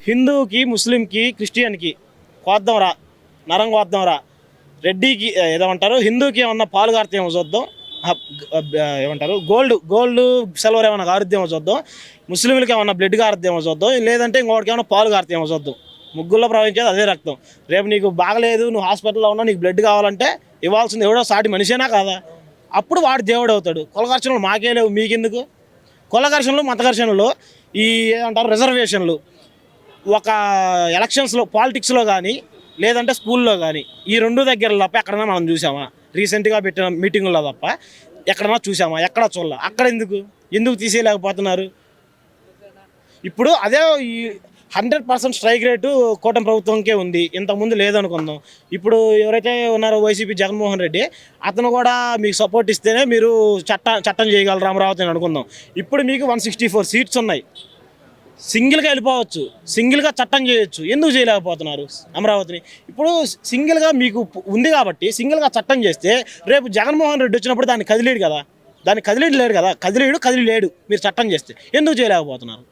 హిందువుకి, ముస్లింకి, క్రిస్టియన్కి కోద్దాం రా, నరం కోద్దాం రా, రెడ్డికి ఏదేమంటారు, హిందూకి ఏమన్నా పాలు కారుతేమో చూద్దాం, ఏమంటారు గోల్డ్ సిల్వర్ ఏమన్నా కారుద్దేమో చూద్దాం, ముస్లింలకి ఏమన్నా బ్లడ్ కారుద్దేమో చూద్దాం, లేదంటే ఇంకోటికి ఏమన్నా పాలు కారుతేమో చూద్దాం. ముగ్గుల్లో ప్రవహించేది అదే రక్తం. రేపు నీకు బాగలేదు, నువ్వు హాస్పిటల్లో ఉన్నా, నీకు బ్లడ్ కావాలంటే ఇవ్వాల్సింది ఎవడో సాటి మనిషేనా కాదా? అప్పుడు వాడు దేవుడు అవుతాడు. కులఘర్షణలు మాకే లేవు, మీకెందుకు? కులఘర్షణలు, మత ఘర్షణలు, ఈ ఏమంటారు రిజర్వేషన్లు, ఒక ఎలక్షన్స్లో పాలిటిక్స్లో కానీ లేదంటే స్కూల్లో కానీ ఈ రెండు దగ్గర తప్ప ఎక్కడన్నా మనం చూసామా? రీసెంట్గా పెట్టిన మీటింగుల్లో తప్ప ఎక్కడన్నా చూసామా? ఎక్కడా చూడాల. అక్కడ ఎందుకు తీసేయలేకపోతున్నారు? ఇప్పుడు అదే ఈ 100% స్ట్రైక్ రేటు కూటమి ప్రభుత్వంకే ఉంది, ఇంతకుముందు లేదనుకుందాం. ఇప్పుడు ఎవరైతే ఉన్నారో వైసీపీ జగన్మోహన్ రెడ్డి, అతను కూడా మీకు సపోర్ట్ ఇస్తేనే మీరు చట్టం చేయగలరు అమరావతి అని అనుకుందాం. ఇప్పుడు మీకు 164 సీట్స్ ఉన్నాయి, సింగిల్గా వెళ్ళిపోవచ్చు, సింగిల్గా చట్టం చేయొచ్చు. ఎందుకు చేయలేకపోతున్నారు అమరావతిని? ఇప్పుడు సింగిల్గా మీకు ఉంది కాబట్టి సింగిల్గా చట్టం చేస్తే రేపు జగన్మోహన్ రెడ్డి వచ్చినప్పుడు దాన్ని కదిలేడు కదా, కదిలేడు, మీరు చట్టం చేస్తే ఎందుకు చేయలేకపోతున్నారు?